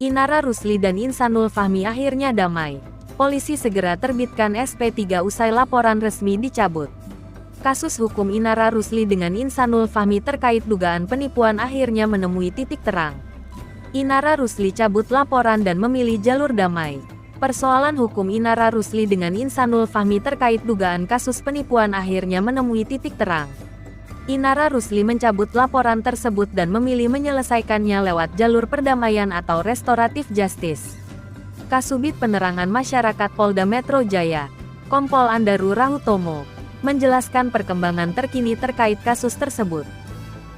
Inara Rusli dan Insanul Fahmi akhirnya damai. Polisi segera terbitkan SP3 usai laporan resmi dicabut. Kasus hukum Inara Rusli dengan Insanul Fahmi terkait dugaan penipuan akhirnya menemui titik terang. Inara Rusli cabut laporan dan memilih jalur damai. Persoalan hukum Inara Rusli dengan Insanul Fahmi terkait dugaan kasus penipuan akhirnya menemui titik terang. Inara Rusli mencabut laporan tersebut dan memilih menyelesaikannya lewat jalur perdamaian atau restoratif justice. Kasubit Penerangan Masyarakat Polda Metro Jaya, Kompol Andaru Rahutomo, menjelaskan perkembangan terkini terkait kasus tersebut.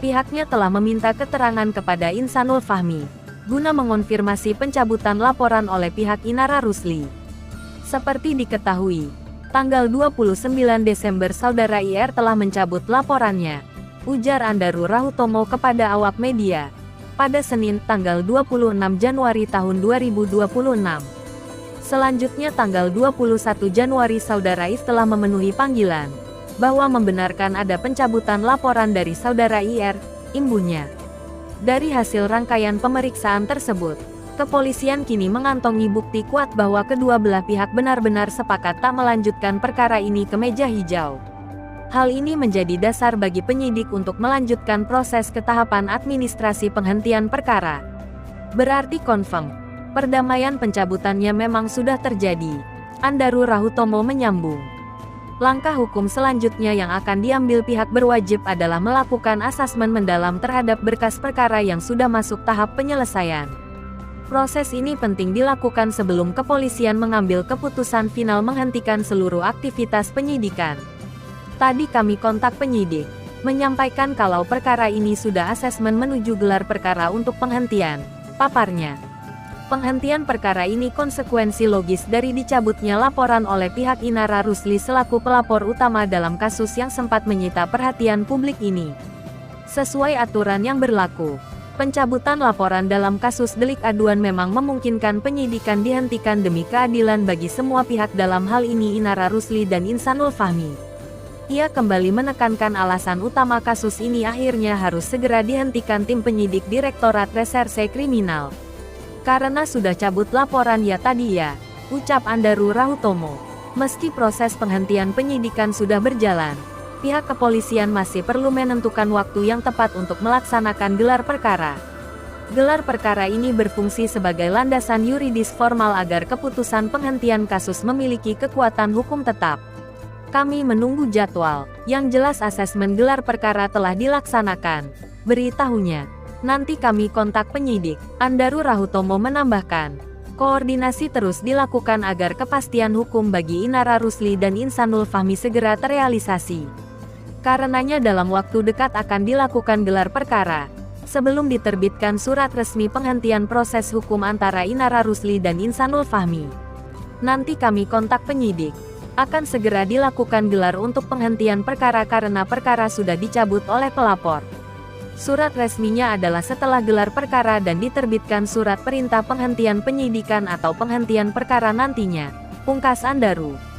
Pihaknya telah meminta keterangan kepada Insanul Fahmi, guna mengonfirmasi pencabutan laporan oleh pihak Inara Rusli. Seperti diketahui, tanggal 29 Desember saudara IR telah mencabut laporannya, ujar Andaru Rahutomo kepada awak media, pada Senin tanggal 26 Januari tahun 2026. Selanjutnya tanggal 21 Januari saudara IS telah memenuhi panggilan, bahwa membenarkan ada pencabutan laporan dari saudara IR, imbuhnya. Dari hasil rangkaian pemeriksaan tersebut, kepolisian kini mengantongi bukti kuat bahwa kedua belah pihak benar-benar sepakat tak melanjutkan perkara ini ke meja hijau. Hal ini menjadi dasar bagi penyidik untuk melanjutkan proses ke tahapan administrasi penghentian perkara. Berarti confirm, perdamaian pencabutannya memang sudah terjadi. Andaru Rahutomo menyambung. Langkah hukum selanjutnya yang akan diambil pihak berwajib adalah melakukan asesmen mendalam terhadap berkas perkara yang sudah masuk tahap penyelesaian. Proses ini penting dilakukan sebelum kepolisian mengambil keputusan final menghentikan seluruh aktivitas penyidikan. Tadi kami kontak penyidik, menyampaikan kalau perkara ini sudah asesmen menuju gelar perkara untuk penghentian, paparnya. Penghentian perkara ini konsekuensi logis dari dicabutnya laporan oleh pihak Inara Rusli selaku pelapor utama dalam kasus yang sempat menyita perhatian publik ini. Sesuai aturan yang berlaku, pencabutan laporan dalam kasus delik aduan memang memungkinkan penyidikan dihentikan demi keadilan bagi semua pihak, dalam hal ini Inara Rusli dan Insanul Fahmi. Ia kembali menekankan alasan utama kasus ini akhirnya harus segera dihentikan tim penyidik Direktorat Reserse Kriminal. Karena sudah cabut laporan ya tadi ya, ucap Andaru Rahutomo. Meski proses penghentian penyidikan sudah berjalan, pihak kepolisian masih perlu menentukan waktu yang tepat untuk melaksanakan gelar perkara. Gelar perkara ini berfungsi sebagai landasan yuridis formal agar keputusan penghentian kasus memiliki kekuatan hukum tetap. Kami menunggu jadwal, yang jelas asesmen gelar perkara telah dilaksanakan, beritahunya. Nanti kami kontak penyidik, Andaru Rahutomo menambahkan. Koordinasi terus dilakukan agar kepastian hukum bagi Inara Rusli dan Insanul Fahmi segera terrealisasi. Karenanya dalam waktu dekat akan dilakukan gelar perkara, sebelum diterbitkan surat resmi penghentian proses hukum antara Inara Rusli dan Insanul Fahmi. Nanti kami kontak penyidik, akan segera dilakukan gelar untuk penghentian perkara karena perkara sudah dicabut oleh pelapor. Surat resminya adalah setelah gelar perkara dan diterbitkan surat perintah penghentian penyidikan atau penghentian perkara nantinya, pungkas Andaru.